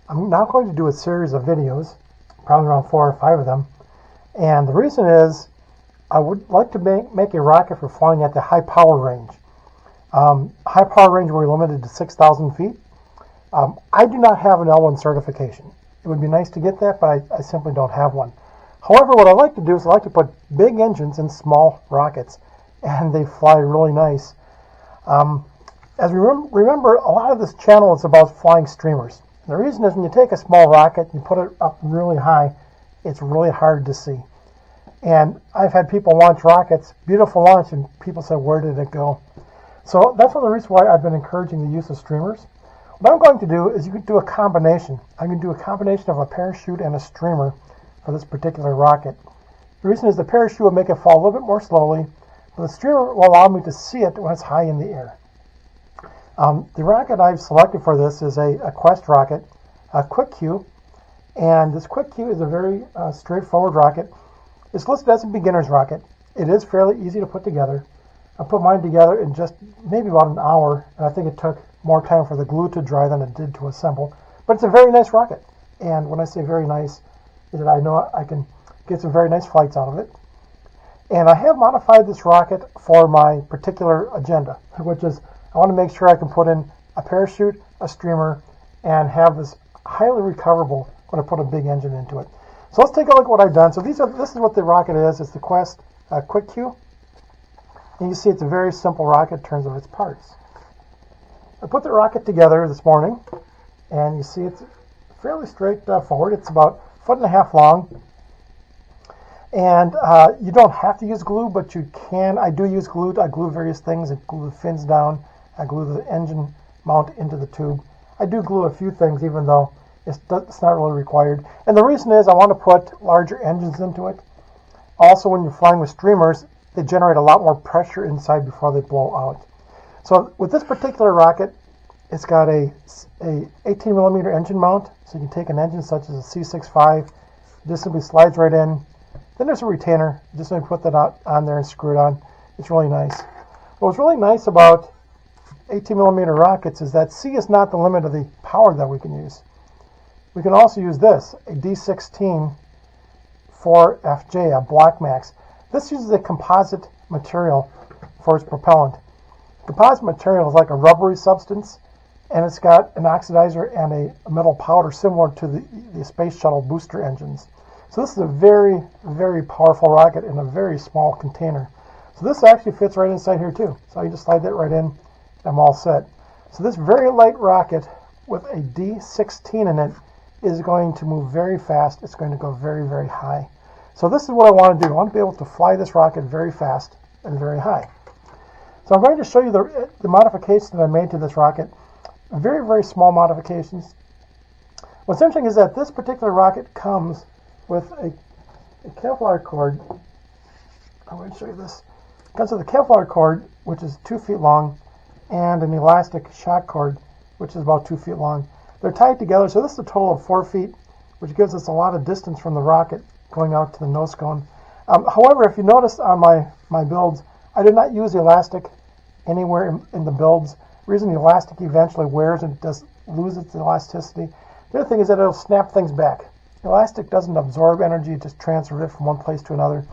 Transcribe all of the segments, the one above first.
I'm now going to do a series of videos, probably around 4 or 5 of them. And the reason is I would like to make a rocket for flying at the high power range. High power range we're limited to 6,000 feet. I do not have an L1 certification. It would be nice to get that, but I simply don't have one. However, what I like to do is I like to put big engines in small rockets, and they fly really nice. As we remember, a lot of this channel is about flying streamers. And the reason is when you take a small rocket and you put it up really high, it's really hard to see. And I've had people launch rockets, beautiful launch, and people said, where did it go? So that's one of the reasons why I've been encouraging the use of streamers. What I'm going to do is you can do a combination. I'm going to do a combination of a parachute and a streamer for this particular rocket. The reason is the parachute will make it fall a little bit more slowly, but the streamer will allow me to see it when it's high in the air. The rocket I've selected for this is a Quest rocket, a Quick Q, and this Quick Q is a very straightforward rocket. It's listed as a beginner's rocket. It is fairly easy to put together. I put mine together in just maybe about an hour, and I think it took more time for the glue to dry than it did to assemble. But it's a very nice rocket, and when I say very nice, is that I know I can get some very nice flights out of it. And I have modified this rocket for my particular agenda, which is I want to make sure I can put in a parachute, a streamer, and have this highly recoverable when I put a big engine into it. So let's take a look at what I've done. So this is what the rocket is. It's the Quest Quick Q. And you see it's a very simple rocket in terms of its parts. I put the rocket together this morning, and you see it's fairly straightforward. It's about 1.5 feet long. And you don't have to use glue, but you can. I do use glue. I glue various things. I glue the fins down. I glue the engine mount into the tube. I do glue a few things, even though it's not really required. And the reason is I want to put larger engines into it. Also, when you're flying with streamers, they generate a lot more pressure inside before they blow out. So with this particular rocket, it's got a 18mm engine mount. So you can take an engine such as a C65, just simply slides right in. Then there's a retainer. Just simply put that on there and screw it on. It's really nice. What's really nice about 18mm rockets is that C is not the limit of the power that we can use. We can also use this, a D16 4FJ, a Black Max. This uses a composite material for its propellant. Composite material is like a rubbery substance, and it's got an oxidizer and a metal powder similar to the Space Shuttle booster engines. So this is a very, very powerful rocket in a very small container. So this actually fits right inside here too. So you just slide that right in, and I'm all set. So this very light rocket with a D16 in it is going to move very fast. It's going to go very, very high. So this is what I want to do. I want to be able to fly this rocket very fast and very high. So I'm going to show you the modifications that I made to this rocket. Very, very small modifications. What's interesting is that this particular rocket comes with a Kevlar cord. I'm going to show you this. It comes with a Kevlar cord, which is 2 feet long, and an elastic shock cord, which is about 2 feet long. They're tied together, so this is a total of 4 feet, which gives us a lot of distance from the rocket going out to the nose cone. However, if you notice on my builds, I did not use the elastic anywhere in the builds. The reason the elastic eventually wears and does lose its elasticity. The other thing is that it'll snap things back. The elastic doesn't absorb energy, it just transfers it from one place to another.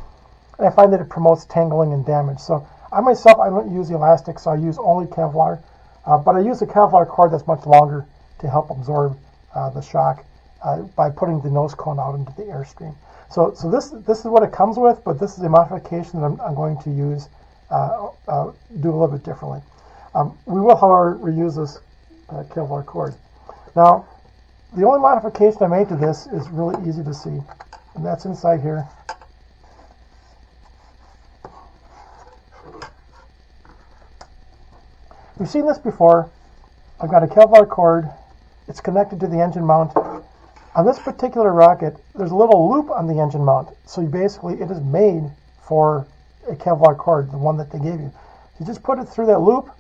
And I find that it promotes tangling and damage. So I myself, I don't use the elastic, so I use only Kevlar. But I use a Kevlar cord that's much longer to help absorb the shock by putting the nose cone out into the airstream. So this is what it comes with, but this is a modification that I'm going to use, do a little bit differently. We will, however, reuse this Kevlar cord. Now, the only modification I made to this is really easy to see, and that's inside here. We've seen this before. I've got a Kevlar cord. It's connected to the engine mount. On this particular rocket, there's a little loop on the engine mount. So it is made for a Kevlar cord, the one that they gave you. You just put it through that loop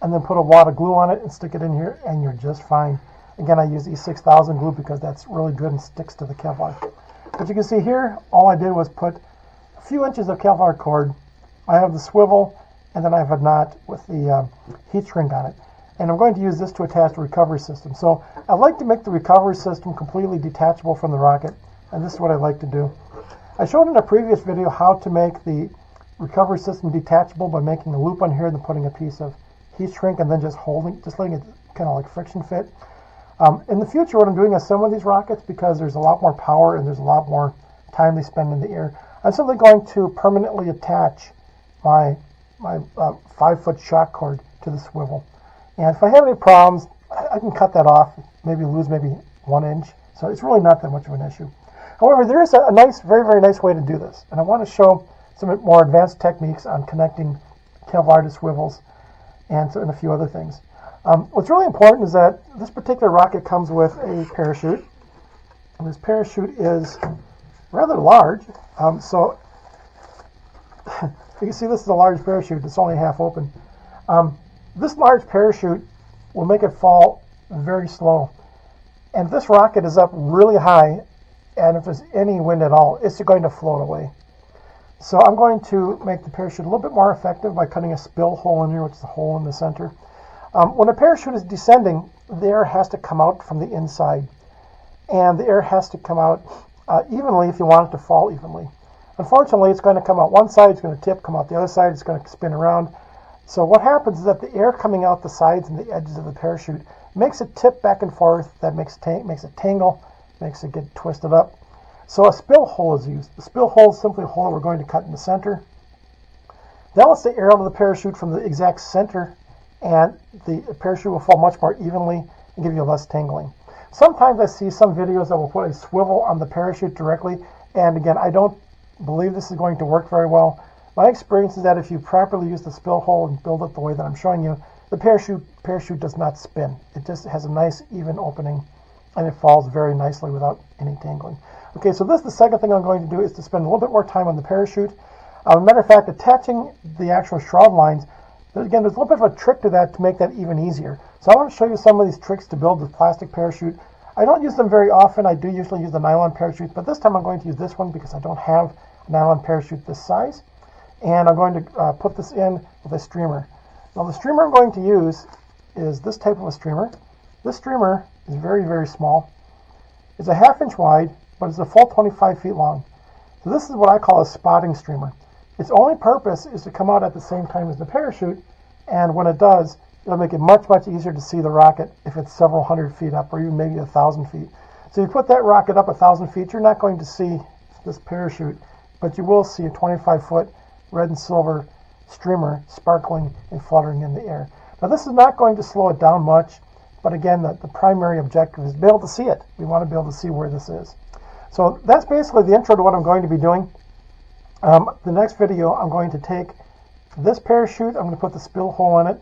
and then put a wad of glue on it and stick it in here, and you're just fine. Again, I use E6000 glue because that's really good and sticks to the Kevlar. But you can see here, all I did was put a few inches of Kevlar cord. I have the swivel, and then I have a knot with the heat shrink on it. and I'm going to use this to attach the recovery system. So I'd like to make the recovery system completely detachable from the rocket, and this is what I'd like to do. I showed in a previous video how to make the recovery system detachable by making a loop on here and then putting a piece of heat shrink and then just letting it kind of like friction fit. In the future, what I'm doing is some of these rockets, because there's a lot more power and there's a lot more time they spend in the air, I'm simply going to permanently attach my 5-foot shock cord to the swivel. And if I have any problems, I can cut that off, maybe lose maybe 1 inch. So it's really not that much of an issue. However, there is a nice, very, very nice way to do this. And I want to show some more advanced techniques on connecting Kevlar to swivels and a few other things. What's really important is that this particular rocket comes with a parachute. And this parachute is rather large. So you can see this is a large parachute. It's only half open. This large parachute will make it fall very slow. And if this rocket is up really high, and if there's any wind at all, it's going to float away. So I'm going to make the parachute a little bit more effective by cutting a spill hole in here, which is the hole in the center. When a parachute is descending, the air has to come out from the inside. And the air has to come out evenly if you want it to fall evenly. Unfortunately, it's going to come out one side, it's going to tip, come out the other side, it's going to spin around. So what happens is that the air coming out the sides and the edges of the parachute makes it tip back and forth. That makes it tangle, makes it get twisted up. So a spill hole is used. The spill hole is simply a hole that we're going to cut in the center. That lets the air out of the parachute from the exact center, and the parachute will fall much more evenly and give you less tangling. Sometimes I see some videos that will put a swivel on the parachute directly, and again, I don't believe this is going to work very well. My experience is that if you properly use the spill hole and build it the way that I'm showing you, the parachute does not spin. It just has a nice even opening, and it falls very nicely without any tangling. Okay, so this is the second thing I'm going to do, is to spend a little bit more time on the parachute. Matter of fact, attaching the actual shroud lines, again, there's a little bit of a trick to that to make that even easier. So I want to show you some of these tricks to build the plastic parachute. I don't use them very often. I do usually use the nylon parachute, but this time I'm going to use this one because I don't have a nylon parachute this size. And I'm going to put this in with a streamer. Now the streamer I'm going to use is this type of a streamer. This streamer is very, very small. It's a 1/2 inch wide, but it's a full 25 feet long. So this is what I call a spotting streamer. Its only purpose is to come out at the same time as the parachute, and when it does, it'll make it much, much easier to see the rocket if it's several hundred feet up, or even maybe 1,000 feet. So you put that rocket up 1,000 feet, you're not going to see this parachute, but you will see a 25-foot red and silver streamer sparkling and fluttering in the air. Now this is not going to slow it down much, but again, the primary objective is to be able to see it. We want to be able to see where this is. So that's basically the intro to what I'm going to be doing. The next video, I'm going to take this parachute, I'm going to put the spill hole in it,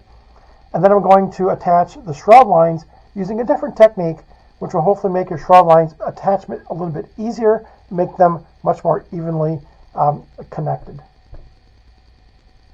and then I'm going to attach the shroud lines using a different technique, which will hopefully make your shroud lines attachment a little bit easier, make them much more evenly connected.